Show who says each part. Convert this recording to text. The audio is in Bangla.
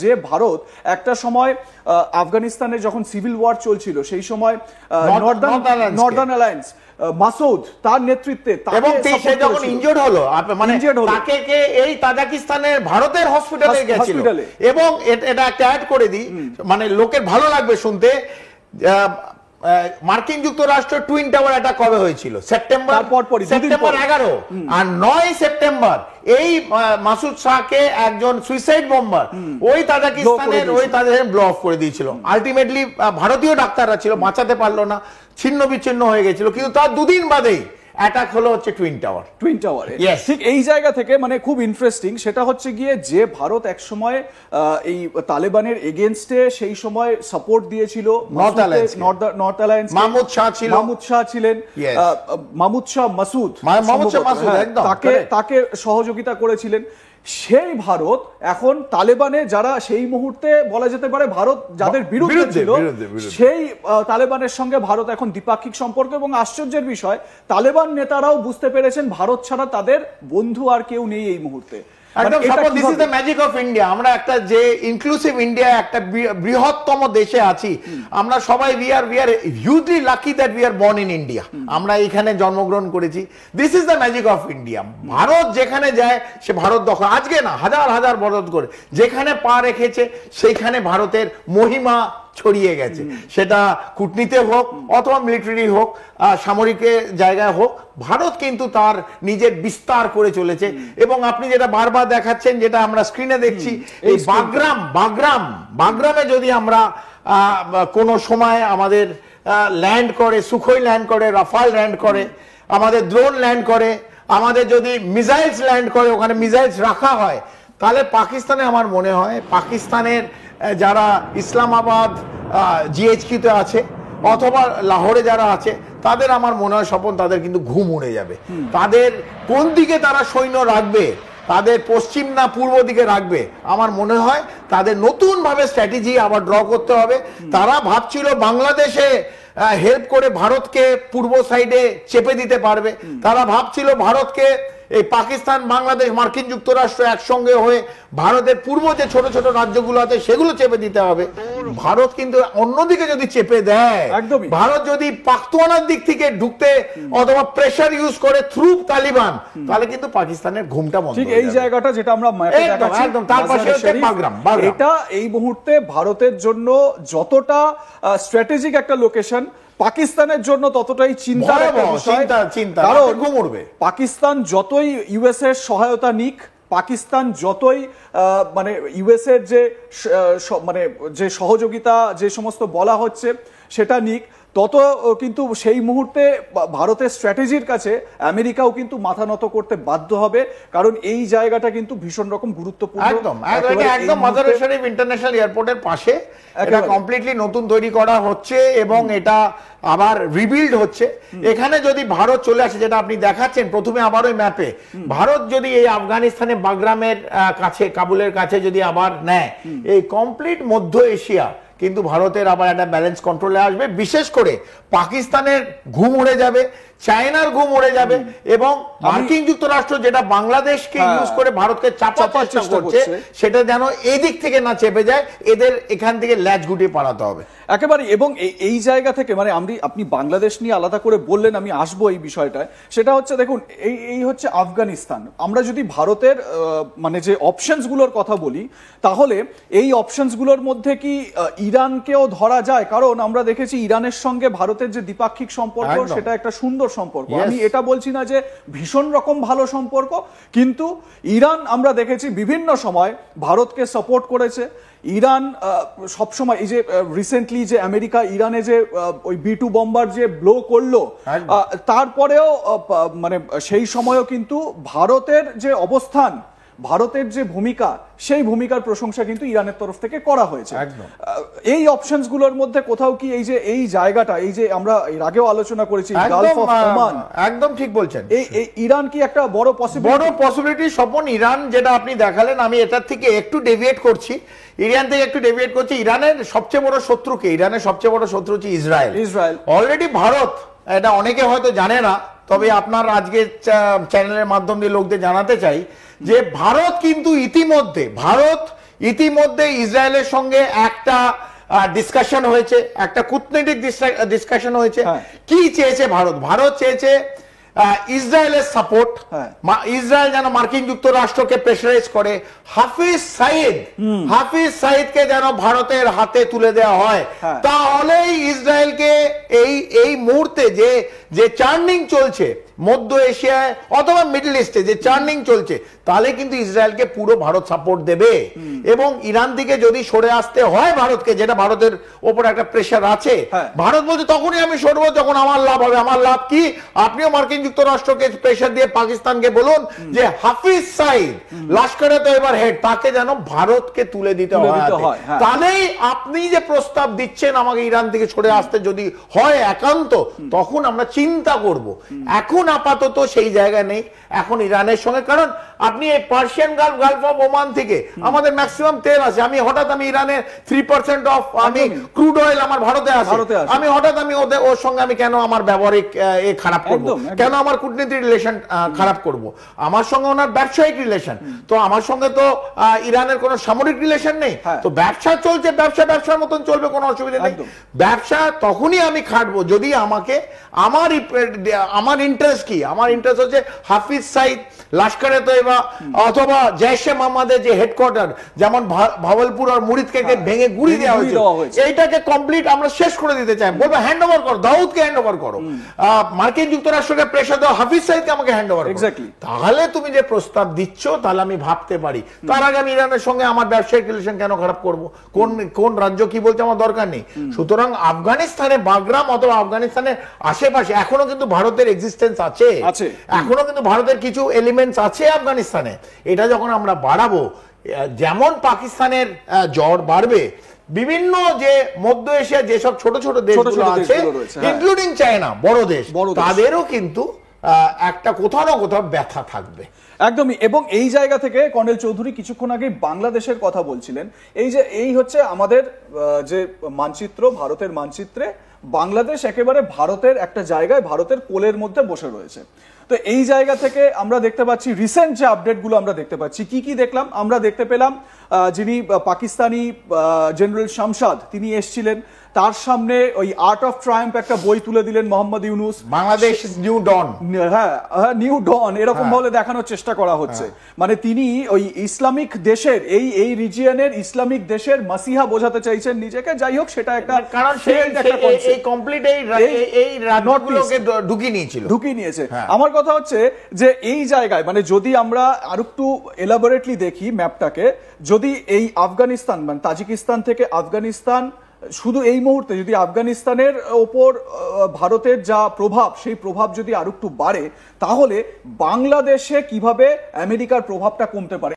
Speaker 1: যে ভারত একটা সময় আফগানিস্তানে যখন সিভিল ওয়ার চলছিল সেই সময় নর্দার্ন অ্যালায়েন্স মাসুদ তার নেতৃত্বে
Speaker 2: এবং সে যখন ইনজুর্ড হলো মানে তাকে কে এই তাজিকিস্তানের ভারতের হসপিটালে গেছিল এবং এটা একটা অ্যাড করে দিই মানে লোকের ভালো লাগবে শুনতে মার্কিন যুক্তরাষ্ট্র টুইন টাওয়ার অ্যাটাক কবে হয়েছিল সেপ্টেম্বর 11 আর 9 সেপ্টেম্বর এই মাসুদ শাহকে একজন সুইসাইড বোম্বার ওই তাজিকিস্তানের ব্লো অফ করে দিয়েছিল আলটিমেটলি ভারতীয় ডাক্তাররা ছিল বাঁচাতে পারলো না ছিন্ন বিচ্ছিন্ন হয়ে গেছিল কিন্তু তার দুদিন বাদেই অ্যাটাক হলো হচ্ছে টুইন টাওয়ার
Speaker 1: ঠিক এই জায়গা থেকে মানে খুব ইন্টারেস্টিং সেটা হচ্ছে গিয়ে যে ভারত এক সময় এই তালেবানের এগেইনস্টে সেই সময় সাপোর্ট দিয়েছিল নর্থ অ্যালায়েন্স মাহমুদ শাহ ছিলেন মাহমুদ শাহ মাসুদ তাকে সহযোগিতা করেছিলেন সেই ভারত এখন তালেবানে যারা সেই মুহূর্তে বলা যেতে পারে ভারত যাদের বিরুদ্ধে ছিল সেই তালেবানের সঙ্গে ভারত এখন দ্বিপাক্ষিক সম্পর্ক এবং আশ্চর্যের বিষয় তালেবান নেতারাও বুঝতে পেরেছেন ভারত ছাড়া তাদের বন্ধু আর কেউ নেই এই মুহূর্তে
Speaker 2: this is the magic of India আমরা একটা যে ইনক্লুসিভ ইন্ডিয়া একটা বৃহত্তম দেশে আছি আমরা সবাই we are hugely lucky that we are born in India আমরা এখানে জন্মগ্রহণ করেছি this is the magic of India Bharat যেখানে যায় সে ভারত দখল আজকে না হাজার হাজার বছর করে যেখানে পা রেখেছে সেইখানে ভারতের মহিমা ছড়িয়ে গেছে সেটা কূটনীতি হোক অথবা মিলিটারি হোক সামরিক জায়গায় হোক ভারত কিন্তু তার নিজের বিস্তার করে চলেছে এবং আপনি যেটা বারবার দেখাচ্ছেন যেটা আমরা স্ক্রিনে দেখছি এই বাগরামে যদি আমরা কোনো সময় আমাদের ল্যান্ড করে সুখোই ল্যান্ড করে রাফাল ল্যান্ড করে আমাদের ড্রোন ল্যান্ড করে আমাদের যদি মিসাইলস ল্যান্ড করে ওখানে মিসাইলস রাখা হয় তাহলে পাকিস্তানে আমার মনে হয় পাকিস্তানের যারা ইসলামাবাদ জিএইচকিউতে আছে অথবা লাহোরে যারা আছে তাদের আমার মনে হয় স্বপন তাদের কিন্তু ঘুম উড়ে যাবে তাদের কোন দিকে তারা সৈন্য রাখবে তাদের পশ্চিম না পূর্ব দিকে রাখবে আমার মনে হয় তাদের নতুন ভাবে স্ট্র্যাটেজি আবার ড্র করতে হবে তারা ভাবছিল বাংলাদেশে হেল্প করে ভারতকে পূর্ব সাইডে চেপে দিতে পারবে তারা ভাবছিল ভারতকে এই পাকিস্তান বাংলাদেশ মার্কিন যুক্তরাষ্ট্র একসঙ্গে হয়ে ভারতের পূর্ব যে ছোট ছোট রাজ্যগুলো আছে সেগুলো চেপে দিতে হবে ভারত কিন্তু অন্যদিকে যদি চেপে দেয় ভারত যদি পাখতুয়ানার দিক থেকে ঢুকতে অথবা প্রেসার ইউজ করে থ্রু তালিবান তাহলে কিন্তু পাকিস্তানের ঘুমটা বন্ধ
Speaker 1: ঠিক এই জায়গাটা যেটা আমরা ম্যাপে দেখাচ্ছি একদম তার পাশে হচ্ছে বাগরাম এটা এই মুহূর্তে ভারতের জন্য যতটা স্ট্র্যাটেজিক একটা লোকেশন পাকিস্তানের জন্য ততটাই চিন্তার একটা বিষয় কারণ পাকিস্তান যতই ইউএস এর সহায়তা নিক পাকিস্তান যতই মানে ইউএস এর যে সহযোগিতা যে সমস্ত বলা হচ্ছে সেটা নিক তত কিন্তু সেই মুহূর্তে ভারতের স্ট্র্যাটেজির কাছে আমেরিকাও কিন্তু মাথা নত করতে বাধ্য হবে কারণ এই জায়গাটা কিন্তু ভীষণ রকম গুরুত্বপূর্ণ
Speaker 2: একদম মাজার শরীফ ইন্টারন্যাশনাল এয়ারপোর্টের পাশে এটা কমপ্লিটলি নতুন তৈরি করা হচ্ছে এবং এটা আবার রিবিল্ড হচ্ছে এখানে যদি ভারত চলে আসে যেটা আপনি দেখাচ্ছেন প্রথমে আবার ওই ম্যাপে ভারত যদি এই আফগানিস্তানে বাগরামের কাছে কাবুলের কাছে যদি আবার নেয় এই কমপ্লিট মধ্য এশিয়া কিন্তু ভারতের আবার একটা ব্যালেন্স কন্ট্রোলে আসবে বিশেষ করে পাকিস্তানের ঘুম উড়ে যাবে চায়নার ঘুম উড়ে যাবে এবং মার্কিন যুক্তরাষ্ট্র যেটা বাংলাদেশকে ইউজ করে ভারতকে চাপার চেষ্টা করছে সেটা যেন এই দিক থেকে না চেপে যায় এদের এখান থেকে ল্যাচ গুটিয়ে পালাতে হবে
Speaker 1: একেবারে এবং এই জায়গা থেকে মানে আপনি বাংলাদেশ নিয়ে আলাদা করে বললেন আমি আসবো এই বিষয়টায় সেটা হচ্ছে দেখুন এই হচ্ছে আফগানিস্তান আমরা যদি ভারতের মানে যে অপশনস গুলোর কথা বলি তাহলে এই অপশনস গুলোর মধ্যে কি ইরানকেও ধরা যায় কারণ আমরা দেখেছি ইরানের সঙ্গে ভারতের যে দ্বিপাক্ষিক সম্পর্ক সেটা একটা সুন্দর সম্পর্ক আমি এটা বলছি না যে ভীষণ রকম ভালো সম্পর্ক কিন্তু ইরান আমরা দেখেছি বিভিন্ন সময় ভারতকে সাপোর্ট করেছে ইরান সবসময় এই যে রিসেন্টলি যে আমেরিকা ইরানে যে ওই B2 বম্বার যে ব্লো করলো তারপরেও মানে সেই সময়ও কিন্তু ভারতের যে অবস্থান ভারতের যে ভূমিকা সেই ভূমিকার প্রশংসা কিন্তু ইরানের তরফ থেকে করা হয়েছে এই অপশনস গুলোর মধ্যে কোথাও কি এই যে এই জায়গাটা এই যে আমরা এর আগেও আলোচনা করেছি গালফ অফ ওমান
Speaker 2: একদম ঠিক বলছেন
Speaker 1: এই ইরান কি একটা বড়
Speaker 2: পসিবিলিটি স্বপন ইরান যেটা আপনি দেখালেন আমি এটার থেকে একটু ডেভিয়েট করছি ইরানের সবচেয়ে বড় শত্রু কে ইরানের সবচেয়ে বড় শত্রু হচ্ছে ইসরায়েল অলরেডি ভারত এটা অনেকে হয়তো জানে না তবে আপনার আজকে চ্যানেলের মাধ্যম দিয়ে লোকদের জানাতে চাই যে ভারত কিন্তু ইতিমধ্যে ভারত ইতিমধ্যে ইসরায়েলের সঙ্গে একটা ডিসকাশন হয়েছে, একটা কূটনৈতিক ডিসকাশন হয়েছে। কি চেয়েছে ভারত? ভারত চেয়েছে ইসরায়েলের সাপোর্ট, ইসরায়েল যেন মার্কিন যুক্তরাষ্ট্রকে প্রেসারাইজ করে, হাফিজ সাইদকে যেন ভারতের হাতে তুলে দেওয়া হয়। তাহলেই ইসরায়েলকে এই মুহূর্তে যে চার্নিং চলছে মধ্য এশিয়ায় অথবা মিডল ইস্টে, যে চার্নিং চলছে, তাহলে কিন্তু ইসরায়েলকে পুরো ভারত সাপোর্ট দেবে। এবং ইরান থেকে যদি সরে আসতে হয় ভারতকে, যেটা ভারতের ওপর একটা প্রেসার আছে, ভারত বলছে তখনই আমি সরবো যখন আমার লাভ হবে। আমার লাভ কি? আপনিও মার্কিন যুক্তরাষ্ট্রকে প্রেসার দিয়ে পাকিস্তানকে বলুন যে হাফিজ সাইদ, লস্করে তৈবার হেড, তাকে যেন ভারতকে তুলে দিতে হয়। তাহলেই আপনি যে প্রস্তাব দিচ্ছেন আমাকে ইরান থেকে সরে আসতে যদি হয় একান্ত, তখন আমরা চিন্তা করব। এখন আপাতত সেই জায়গা নেই এখন ইরানের সঙ্গে, কারণ আপনি এই পার্সিয়ান গালফ অফ ওমান থেকে আমাদের ম্যাক্সিমাম তেল আছে। আমি ইরানের 3% অফ আমি ক্রুড অয়েল আমার ভারতে আছে। আমি ওর সঙ্গে আমি কেন আমার ব্যবহারিক খারাপ করব, কেন আমার কূটনীতিক রিলেশন খারাপ করব? আমার সঙ্গে ওনার ব্যবসায়িক রিলেশন, তো আমার সঙ্গে তো ইরানের কোনো সামরিক রিলেশন নেই। তো ব্যবসা চলছে, ব্যবসার মতন চলবে, কোনো অসুবিধা নেই। ব্যবসা তখনই আমি খাটবো যদি আমাকে আমার ইন্টারেস্ট কি? আমার ইন্টারেস্ট হচ্ছে হাফিজ সাইদ, লস্করে তৈবা অথবা জৈশে মোহাম্মদের যে হেডকোয়ার্টার, যেমন ভাওয়ালপুর আর মুরিদকে ভেঙে গুড়ি দেওয়া হয়েছে, এইটাকে কমপ্লিট আমরা শেষ করে দিতে চাই। বলবো হ্যান্ড ওভার করো, দাউদকে হ্যান্ড ওভার করো, মার্কিন যুক্তরাষ্ট্রকে প্রেসার দাও, হাফিজ সাইদকে আমাকে হ্যান্ড ওভার করো। তাহলে তুমি যে প্রস্তাব দিচ্ছ, তাহলে আমি ভাবতে পারি। তার আগে আমি ইরানের সঙ্গে আমার ব্যবসায়িক রিলেশন কেন খারাপ করব? কোন রাজ্য কি বলছে আমার দরকার নেই। সুতরাং আফগানিস্তানে, বাগরাম অথবা আফগানিস্তানের আশেপাশে এখনো কিন্তু ভারতের এক্সিস্টেন্স আছে, এখনো কিন্তু ভারতের কিছু এলিমেন্টস আছে আফগানিস্তানে। এটা যখন আমরা বাড়াবো, যেমন পাকিস্তানের জ্বর বাড়বে, বিভিন্ন যে মধ্য এশিয়ার যেসব ছোট ছোট দেশগুলো আছে, ইনক্লুডিং চায়না, বড় দেশ, তাদেরও কিন্তু একটা কোথাও না কোথাও ব্যথা থাকবে।
Speaker 1: একদমই। এবং এই জায়গা থেকে কর্নেল চৌধুরী কিছুক্ষণ আগে বাংলাদেশের কথা বলছিলেন। এই হচ্ছে আমাদের যে মানচিত্র, ভারতের মানচিত্রে বাংলাদেশ একেবারে ভারতের একটা জায়গায়, ভারতের কোলের মধ্যে বসে রয়েছে। তো এই জায়গা থেকে আমরা দেখতে পাচ্ছি রিসেন্ট যে আপডেটগুলো আমরা দেখতে পাচ্ছি, কি দেখলাম? আমরা দেখতে পেলাম যিনি পাকিস্তানি জেনারেল শামশাদ, তিনি এসেছিলেন, তার সামনে ওই আর্ট অফ ট্রায়াম্প একটা বই তুলে দিলেন মোহাম্মদ ইউনুস।
Speaker 2: বাংলাদেশ নিউ ডন,
Speaker 1: নিউ ডন এরকম ভাবে দেখানোর চেষ্টা করা হচ্ছে। মানে তিনি ওই ইসলামিক দেশের, এই রিজিয়নের ইসলামিক দেশের মাসিহা বোঝাতে চাইছেন নিজেকে। যাই হোক, সেটা একটা কারণ
Speaker 2: এই কমপ্লিট এই রাজ্যগুলোকে ঢুকিয়ে নিয়েছে।
Speaker 1: আমার কথা হচ্ছে যে এই জায়গায়, মানে যদি আমরা আরেকটু এলাবোরেটলি দেখি ম্যাপটাকে, যদি এই আফগানিস্তান, মানে তাজিকিস্তান থেকে আফগানিস্তান, শুধু এই মুহূর্তে যদি আফগানিস্তানের ওপর ভারতের যা প্রভাব, সেই প্রভাব যদি আরেকটু বাড়ে, তাহলে বাংলাদেশে কিভাবে আমেরিকার প্রভাবটা কমতে পারে।